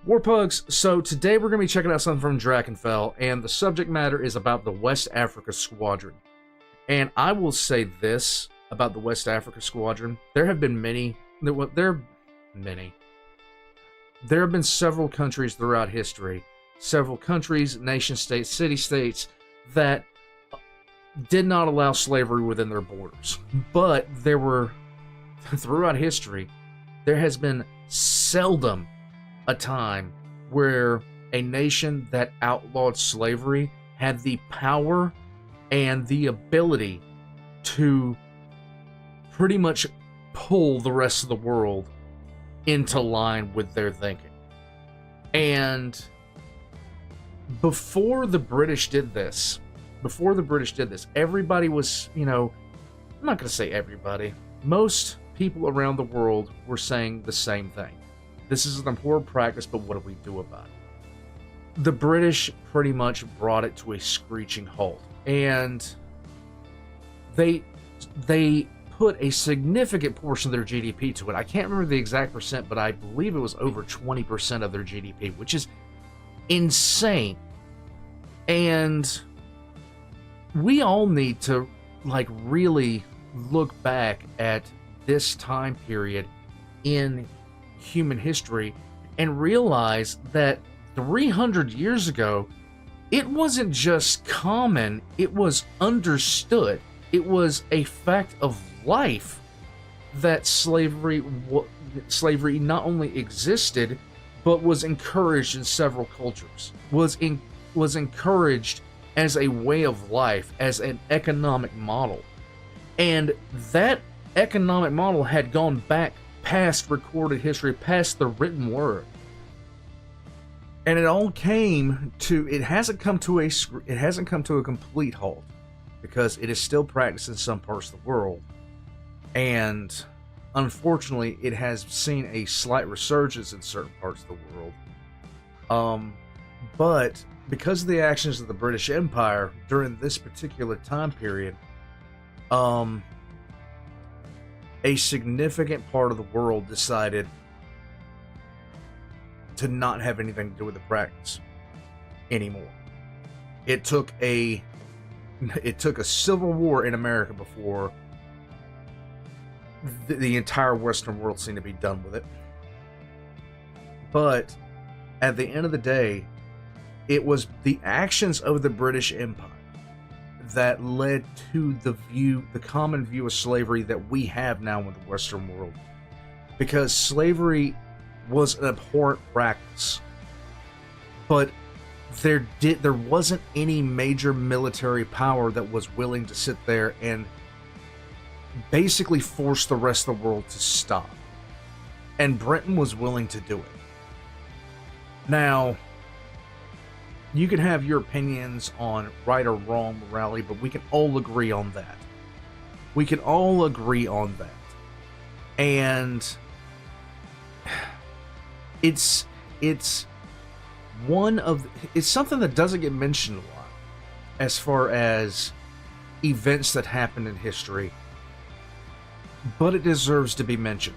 Warpugs, so today we're going to be checking out something from Drachinifel, and the subject matter is about the West Africa Squadron. And I will say this about the West Africa Squadron. There have been several countries throughout history, several countries, nation-states, city-states, that did not allow slavery within their borders. But there were, throughout history, there has been seldom a time where a nation that outlawed slavery had the power and the ability to pretty much pull the rest of the world into line with their thinking. And before the British did this, everybody was, I'm not going to say everybody, most people around the world were saying the same thing. This is an abhorrent practice, but what do we do about it? The British pretty much brought it to a screeching halt, and they put a significant portion of their GDP to it. I can't remember the exact percent, but I believe it was over 20% of their GDP, which is insane. And we all need to really look back at this time period in human history and realize that 300 years ago, it wasn't just common, it was understood. It was a fact of life that slavery not only existed, but was encouraged in several cultures, was encouraged as a way of life, as an economic model. And that economic model had gone back past recorded history, past the written word. And it all it hasn't come to a complete halt, because it is still practiced in some parts of the world. And unfortunately, it has seen a slight resurgence in certain parts of the world. But because of the actions of the British Empire during this particular time period, a significant part of the world decided to not have anything to do with the practice anymore. It took a civil war in America before the entire Western world seemed to be done with it. But at the end of the day, it was the actions of the British Empire that led to the common view of slavery that we have now in the Western world. Because slavery was an abhorrent practice, but there wasn't any major military power that was willing to sit there and basically force the rest of the world to stop. And Britain was willing to do it. Now, you can have your opinions on right or wrong morality, but we can all agree on that. And it's something that doesn't get mentioned a lot as far as events that happen in history, but it deserves to be mentioned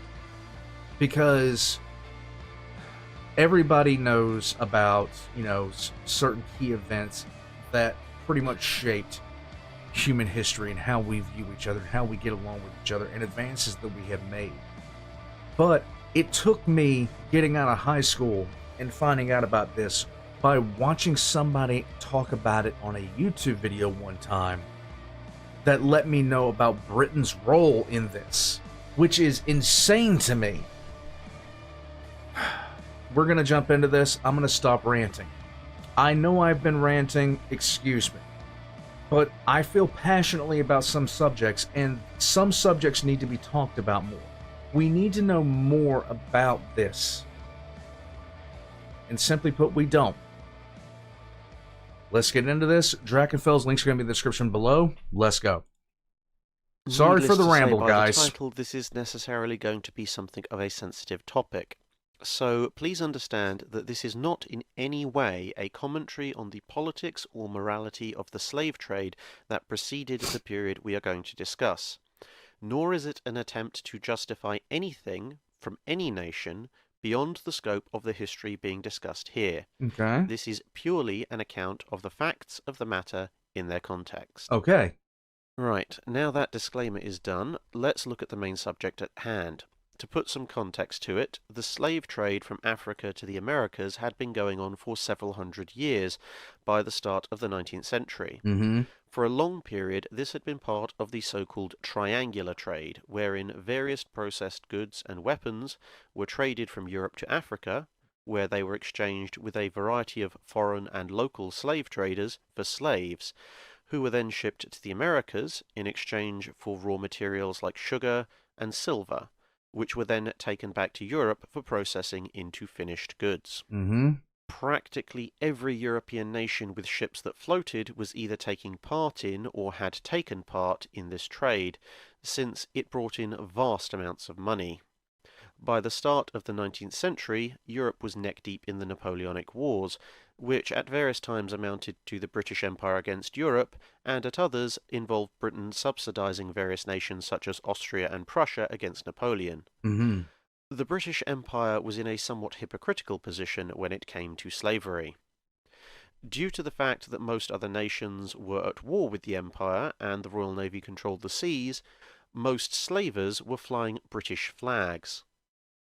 because everybody knows about, certain key events that pretty much shaped human history and how we view each other, how we get along with each other, and advances that we have made. But it took me getting out of high school and finding out about this by watching somebody talk about it on a YouTube video one time that let me know about Britain's role in this, which is insane to me. We're going to jump into this. I'm going to stop ranting. I know I've been ranting, excuse me. But I feel passionately about some subjects, and some subjects need to be talked about more. We need to know more about this. And simply put, we don't. Let's get into this. Drachinifel's links are going to be in the description below. Let's go. Sorry for the ramble, guys. By the title, this is necessarily going to be something of a sensitive topic. So please understand that this is not in any way a commentary on the politics or morality of the slave trade that preceded the period we are going to discuss. Nor is it an attempt to justify anything from any nation beyond the scope of the history being discussed here. Okay. This is purely an account of the facts of the matter in their context. Okay. Right, now that disclaimer is done, let's look at the main subject at hand. To put some context to it, the slave trade from Africa to the Americas had been going on for several hundred years by the start of the 19th century. Mm-hmm. For a long period, this had been part of the so-called triangular trade, wherein various processed goods and weapons were traded from Europe to Africa, where they were exchanged with a variety of foreign and local slave traders for slaves, who were then shipped to the Americas in exchange for raw materials like sugar and silver, which were then taken back to Europe for processing into finished goods. Mm-hmm. Practically every European nation with ships that floated was either taking part in or had taken part in this trade, since it brought in vast amounts of money. By the start of the 19th century, Europe was neck-deep in the Napoleonic Wars, which at various times amounted to the British Empire against Europe, and at others involved Britain subsidizing various nations such as Austria and Prussia against Napoleon. Mm-hmm. The British Empire was in a somewhat hypocritical position when it came to slavery. Due to the fact that most other nations were at war with the Empire and the Royal Navy controlled the seas, most slavers were flying British flags.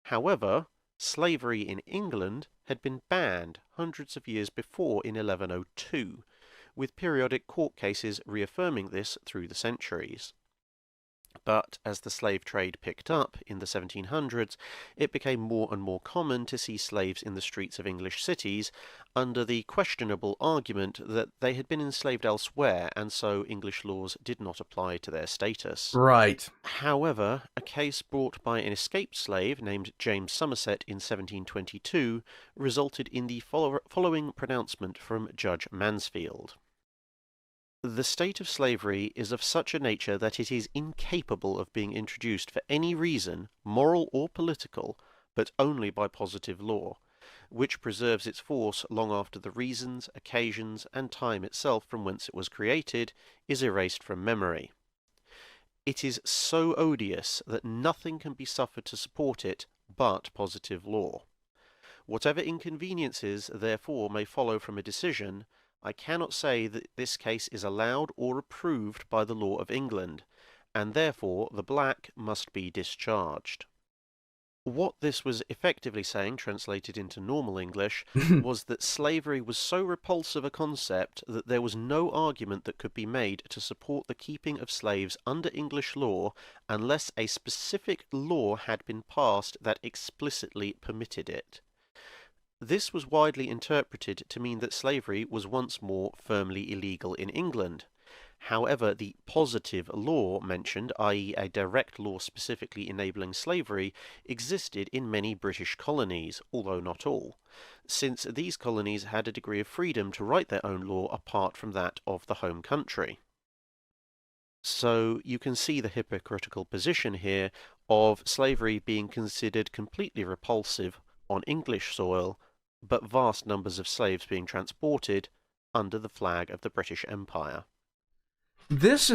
However, slavery in England had been banned hundreds of years before in 1102, with periodic court cases reaffirming this through the centuries. But as the slave trade picked up in the 1700s, it became more and more common to see slaves in the streets of English cities under the questionable argument that they had been enslaved elsewhere and so English laws did not apply to their status. Right. However, a case brought by an escaped slave named James Somerset in 1722 resulted in the following pronouncement from Judge Mansfield. The state of slavery is of such a nature that it is incapable of being introduced for any reason, moral or political, but only by positive law, which preserves its force long after the reasons, occasions, and time itself from whence it was created is erased from memory. It is so odious that nothing can be suffered to support it but positive law. Whatever inconveniences, therefore, may follow from a decision, I cannot say that this case is allowed or approved by the law of England, and therefore the black must be discharged. What this was effectively saying, translated into normal English, was that slavery was so repulsive a concept that there was no argument that could be made to support the keeping of slaves under English law unless a specific law had been passed that explicitly permitted it. This was widely interpreted to mean that slavery was once more firmly illegal in England. However, the positive law mentioned, i.e. a direct law specifically enabling slavery, existed in many British colonies, although not all, since these colonies had a degree of freedom to write their own law apart from that of the home country. So you can see the hypocritical position here of slavery being considered completely repulsive on English soil, but vast numbers of slaves being transported under the flag of the British Empire. This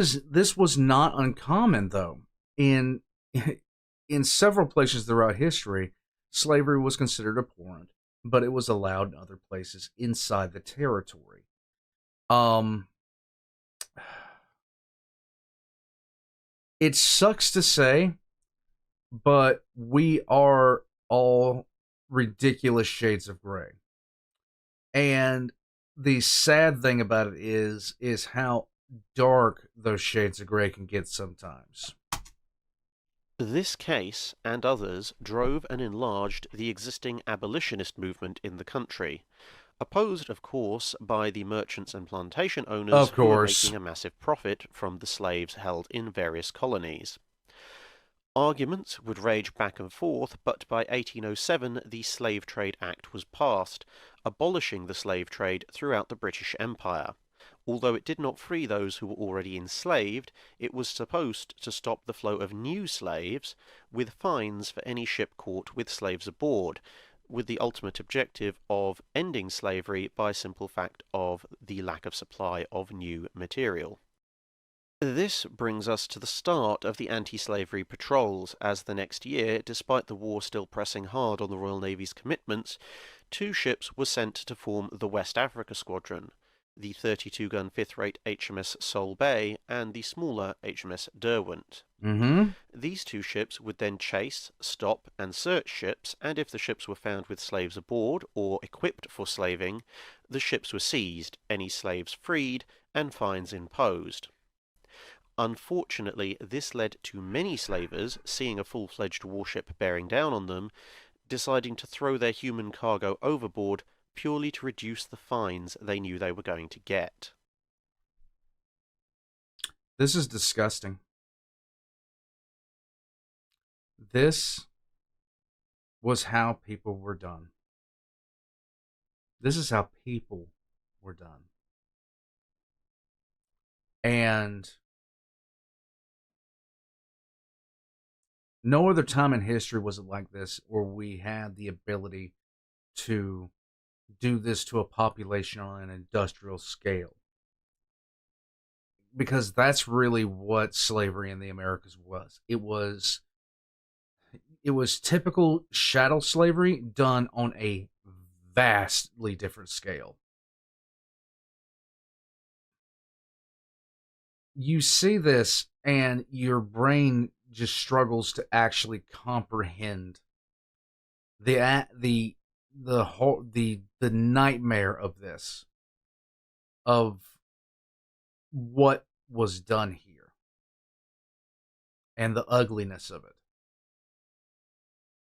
was not uncommon though. In in several places throughout history, slavery was considered abhorrent, but it was allowed in other places inside the territory. It sucks to say, but we are all ridiculous shades of gray. And the sad thing about it is how dark those shades of gray can get sometimes. This case, and others, drove and enlarged the existing abolitionist movement in the country, opposed, of course, by the merchants and plantation owners who were making a massive profit from the slaves held in various colonies. Arguments would rage back and forth, but by 1807 the Slave Trade Act was passed, abolishing the slave trade throughout the British Empire. Although it did not free those who were already enslaved, it was supposed to stop the flow of new slaves, with fines for any ship caught with slaves aboard, with the ultimate objective of ending slavery by simple fact of the lack of supply of new material. This brings us to the start of the anti-slavery patrols, as the next year, despite the war still pressing hard on the Royal Navy's commitments, 2 ships were sent to form the West Africa Squadron, the 32-gun 5th-rate HMS Sol Bay and the smaller HMS Derwent. These 2 ships would then chase, stop, and search ships, and if the ships were found with slaves aboard or equipped for slaving, the ships were seized, any slaves freed, and fines imposed. Unfortunately, this led to many slavers, seeing a full-fledged warship bearing down on them, deciding to throw their human cargo overboard purely to reduce the fines they knew they were going to get. This is disgusting. This was how people were done. This is how people were done. And no other time in history was it like this, where we had the ability to do this to a population on an industrial scale. Because that's really what slavery in the Americas was. It was typical chattel slavery done on a vastly different scale. You see this and your brain just struggles to actually comprehend the nightmare of this, of what was done here, and the ugliness of it,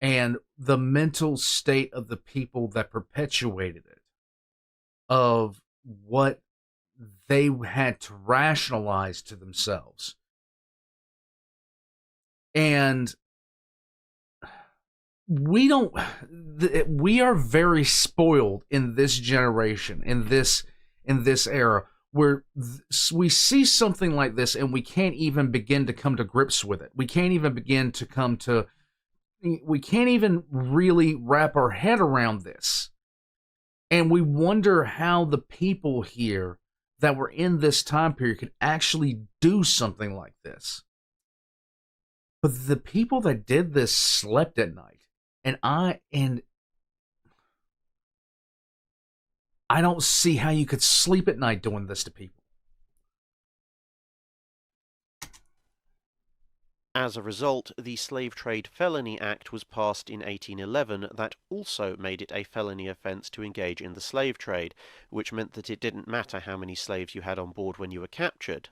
and the mental state of the people that perpetuated it, of what they had to rationalize to themselves. And we are very spoiled in this generation, in this era, where we see something like this and we can't even begin to come to grips with it. We can't even really wrap our head around this. And we wonder how the people here that were in this time period could actually do something like this. But the people that did this slept at night. And I don't see how you could sleep at night doing this to people. As a result, the Slave Trade Felony Act was passed in 1811 that also made it a felony offence to engage in the slave trade, which meant that it didn't matter how many slaves you had on board when you were captured.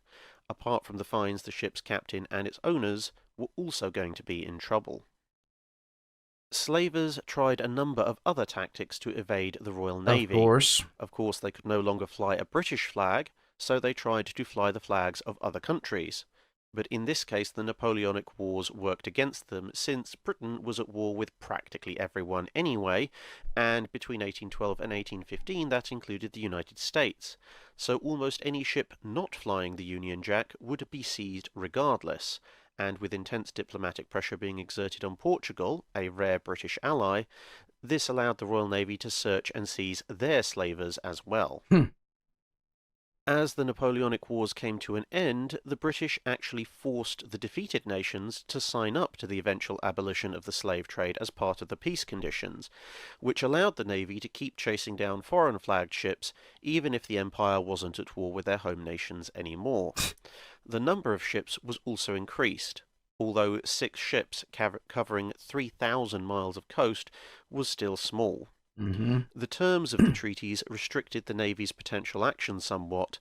Apart from the fines, the ship's captain and its owners were also going to be in trouble. Slavers tried a number of other tactics to evade the Royal Navy. Of course, they could no longer fly a British flag, so they tried to fly the flags of other countries. But in this case, the Napoleonic Wars worked against them, since Britain was at war with practically everyone anyway, and between 1812 and 1815 that included the United States. So almost any ship not flying the Union Jack would be seized regardless. And with intense diplomatic pressure being exerted on Portugal, a rare British ally, this allowed the Royal Navy to search and seize their slavers as well. As the Napoleonic Wars came to an end, the British actually forced the defeated nations to sign up to the eventual abolition of the slave trade as part of the peace conditions, which allowed the Navy to keep chasing down foreign-flagged ships even if the Empire wasn't at war with their home nations anymore. The number of ships was also increased, although 6 ships covering 3,000 miles of coast was still small. The terms of the treaties restricted the Navy's potential action somewhat,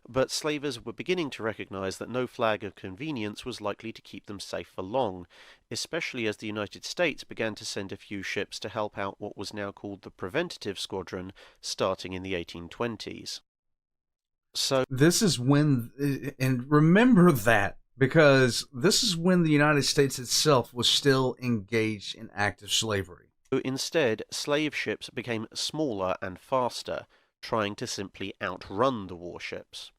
but slavers were beginning to recognise that no flag of convenience was likely to keep them safe for long, especially as the United States began to send a few ships to help out what was now called the Preventative Squadron, starting in the 1820s. So this is when, and remember that, because this is when the United States itself was still engaged in active slavery. Instead, slave ships became smaller and faster, trying to simply outrun the warships.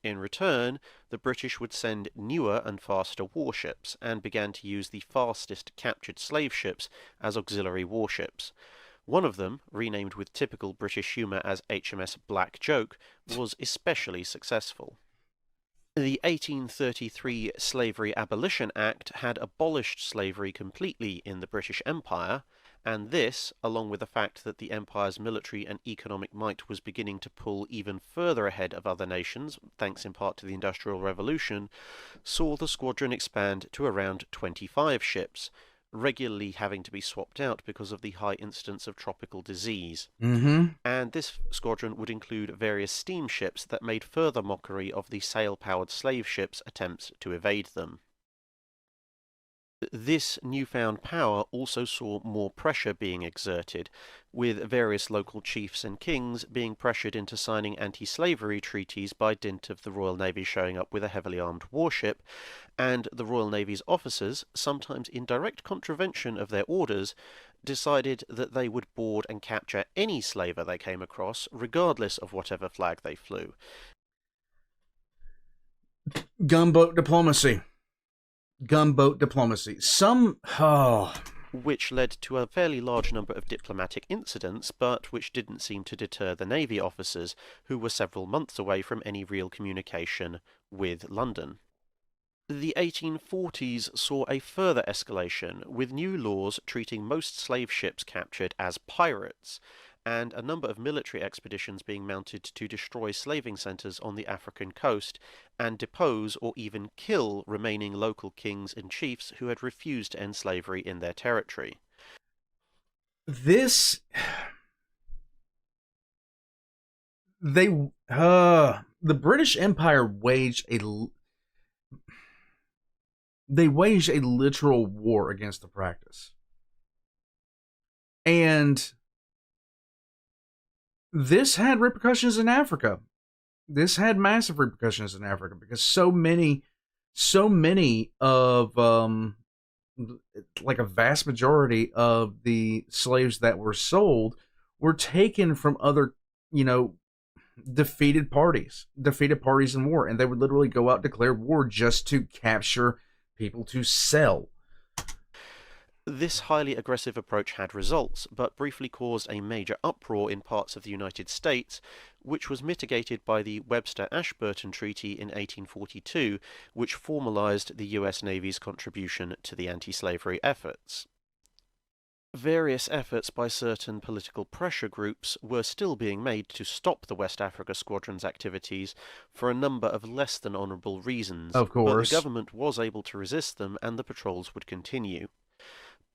In return, the British would send newer and faster warships, and began to use the fastest captured slave ships as auxiliary warships. One of them, renamed with typical British humour as HMS Black Joke, was especially successful. The 1833 Slavery Abolition Act had abolished slavery completely in the British Empire, and this, along with the fact that the empire's military and economic might was beginning to pull even further ahead of other nations, thanks in part to the Industrial Revolution, saw the squadron expand to around 25 ships, regularly having to be swapped out because of the high incidence of tropical disease. Mm-hmm. And this squadron would include various steamships that made further mockery of the sail-powered slave ships' attempts to evade them. This newfound power also saw more pressure being exerted, with various local chiefs and kings being pressured into signing anti-slavery treaties by dint of the Royal Navy showing up with a heavily armed warship, and the Royal Navy's officers, sometimes in direct contravention of their orders, decided that they would board and capture any slaver they came across, regardless of whatever flag they flew. Gunboat diplomacy. Gunboat diplomacy. Which led to a fairly large number of diplomatic incidents, but which didn't seem to deter the Navy officers, who were several months away from any real communication with London. The 1840s saw a further escalation, with new laws treating most slave ships captured as pirates, and a number of military expeditions being mounted to destroy slaving centres on the African coast and depose or even kill remaining local kings and chiefs who had refused to end slavery in their territory. The British Empire waged a literal war against the practice. And this had repercussions in Africa. This had massive repercussions in Africa because so many of like a vast majority of the slaves that were sold were taken from other, defeated parties in war, and they would literally go out, declare war just to capture people to sell. This highly aggressive approach had results, but briefly caused a major uproar in parts of the United States, which was mitigated by the Webster-Ashburton Treaty in 1842, which formalized the US Navy's contribution to the anti-slavery efforts. Various efforts by certain political pressure groups were still being made to stop the West Africa Squadron's activities for a number of less than honourable reasons, Of course. but the government was able to resist them and the patrols would continue.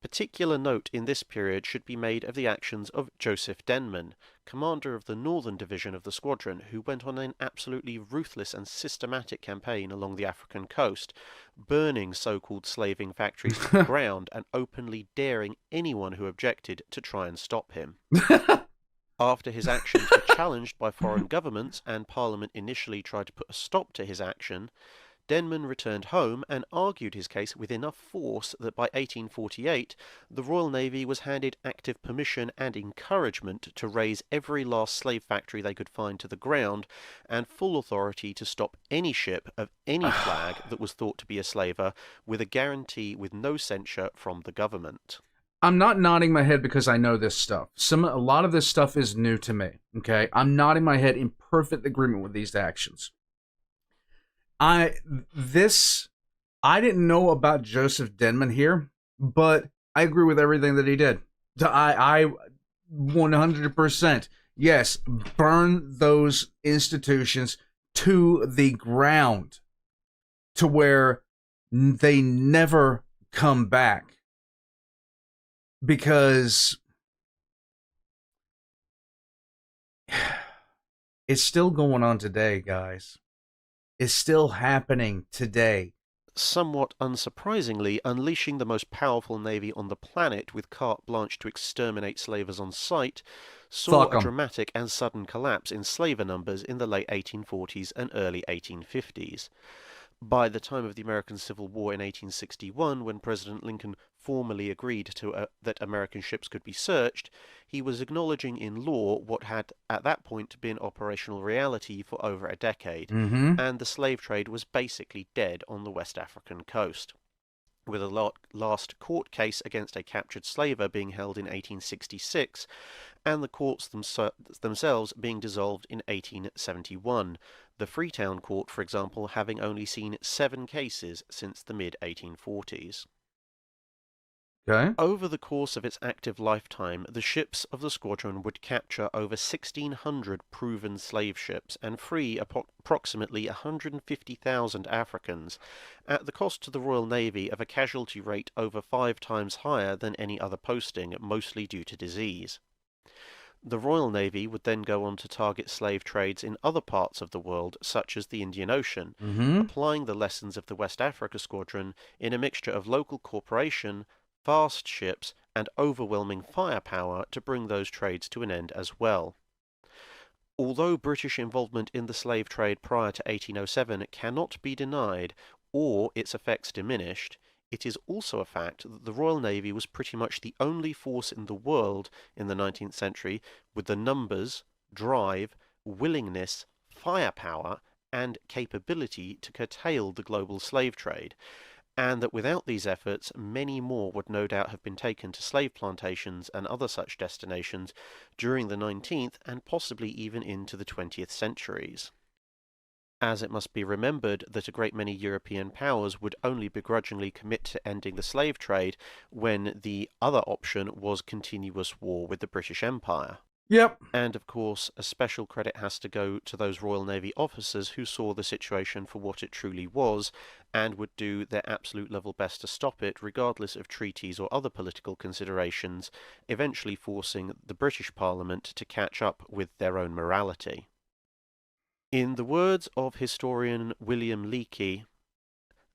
Particular note in this period should be made of the actions of Joseph Denman, commander of the Northern Division of the squadron, who went on an absolutely ruthless and systematic campaign along the African coast, burning so-called slaving factories to the ground and openly daring anyone who objected to try and stop him. After his actions were challenged by foreign governments and Parliament initially tried to put a stop to his action, Denman returned home and argued his case with enough force that by 1848 the Royal Navy was handed active permission and encouragement to raze every last slave factory they could find to the ground, and full authority to stop any ship of any flag that was thought to be a slaver, with a guarantee with no censure from the government. I'm not nodding my head because I know this stuff. A lot of this stuff is new to me, okay? I'm nodding my head in perfect agreement with these actions. I didn't know about Joseph Denman here, but I agree with everything that he did. I 100%, yes, burn those institutions to the ground to where they never come back. Because it's still going on today, guys. It's still happening today. Somewhat unsurprisingly, unleashing the most powerful navy on the planet with carte blanche to exterminate slavers on sight saw a dramatic and sudden collapse in slaver numbers in the late 1840s and early 1850s. By the time of the American Civil War in 1861, when President Lincoln formally agreed to that American ships could be searched, he was acknowledging in law what had at that point been operational reality for over a decade, and the slave trade was basically dead on the West African coast, with a last court case against a captured slaver being held in 1866, and the courts themselves being dissolved in 1871, the Freetown Court, for example, having only seen 7 cases since the mid-1840s. Okay. Over the course of its active lifetime, the ships of the squadron would capture over 1,600 proven slave ships and free approximately 150,000 Africans, at the cost to the Royal Navy of a casualty rate over 5 times higher than any other posting, mostly due to disease. The Royal Navy would then go on to target slave trades in other parts of the world, such as the Indian Ocean, applying the lessons of the West Africa Squadron in a mixture of local cooperation, fast ships, and overwhelming firepower to bring those trades to an end as well. Although British involvement in the slave trade prior to 1807 cannot be denied or its effects diminished, it is also a fact that the Royal Navy was pretty much the only force in the world in the 19th century with the numbers, drive, willingness, firepower, and capability to curtail the global slave trade, and that without these efforts many more would no doubt have been taken to slave plantations and other such destinations during the 19th and possibly even into the 20th centuries. As it must be remembered that a great many European powers would only begrudgingly commit to ending the slave trade when the other option was continuous war with the British Empire. Yep. And of course, a special credit has to go to those Royal Navy officers who saw the situation for what it truly was and would do their absolute level best to stop it, regardless of treaties or other political considerations, eventually forcing the British Parliament to catch up with their own morality. In the words of historian William Leakey,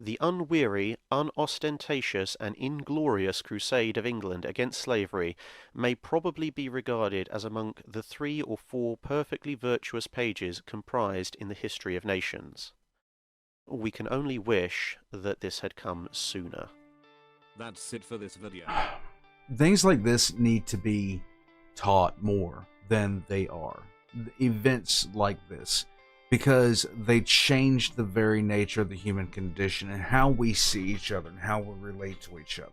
the unweary, unostentatious, and inglorious crusade of England against slavery may probably be regarded as among the 3 or 4 perfectly virtuous pages comprised in the history of nations. We can only wish that this had come sooner. That's it for this video. Things like this need to be taught more than they are. Events like this, because they change the very nature of the human condition and how we see each other and how we relate to each other.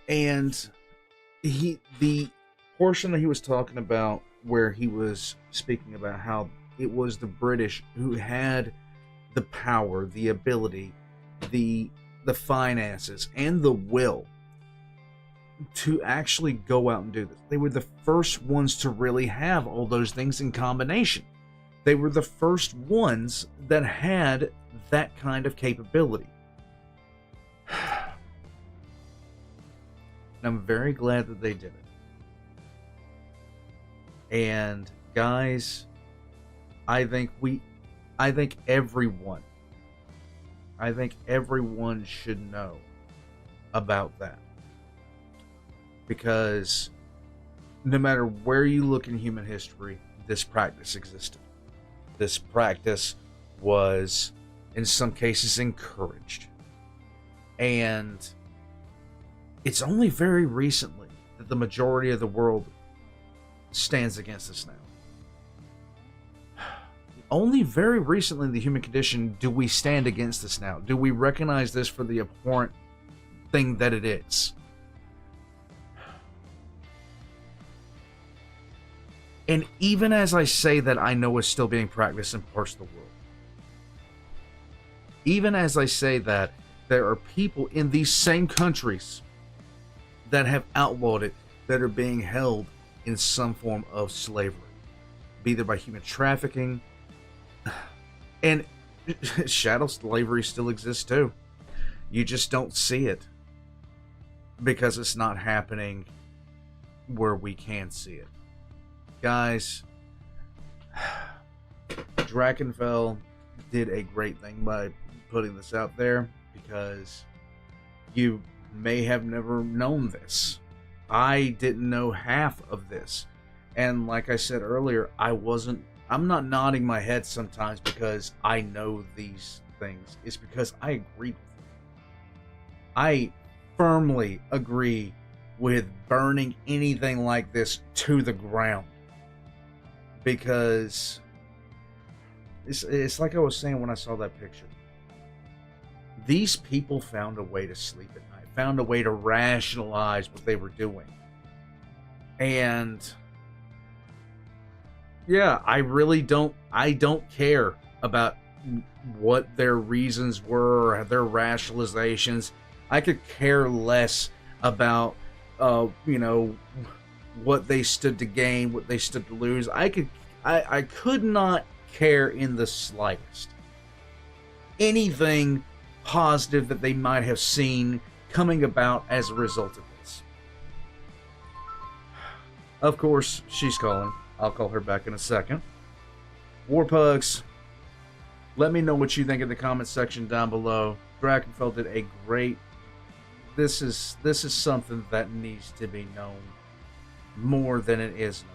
And the portion that he was talking about where he was speaking about how it was the British who had the power, the ability, the finances, and the will to actually go out and do this. They were the first ones to really have all those things in combination. They were the first ones that had that kind of capability. And I'm very glad that they did it. And guys, I think everyone should know about that. Because no matter where you look in human history, this practice existed. This practice was, in some cases, encouraged. And it's only very recently that the majority of the world stands against this now. Only very recently in the human condition do we stand against this now. Do we recognize this for the abhorrent thing that it is? And even as I say that, I know it's still being practiced in parts of the world. Even as I say that, there are people in these same countries that have outlawed it, that are being held in some form of slavery, be either by human trafficking, and shadow slavery still exists too. You just don't see it because it's not happening where we can see it. Guys, Drachinifel did a great thing by putting this out there, because you may have never known this. I didn't know half of this. And like I said earlier, I'm not nodding my head sometimes because I know these things. It's because I agree with them. I firmly agree with burning anything like this to the ground. Because it's like I was saying when I saw that picture. These people found a way to sleep at night, found a way to rationalize what they were doing. And Yeah, I really don't. I don't care about what their reasons were or their rationalizations. I could care less about, you know, what they stood to gain, what they stood to lose. I could not care in the slightest anything positive that they might have seen coming about as a result of this. Of course, she's calling. I'll call her back in a second. Warpugs, let me know what you think in the comment section down below. Drachinifel did a great... This is something that needs to be known more than it is known.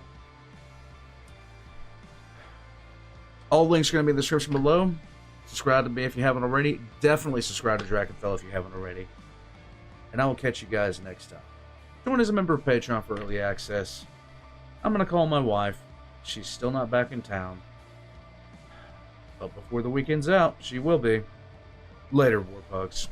All links are going to be in the description below. Subscribe to me if you haven't already. Definitely subscribe to Drachinifel if you haven't already. And I will catch you guys next time. Join as a member of Patreon for early access. I'm going to call my wife. She's still not back in town. But before the weekend's out, she will be. Later, Warpugs.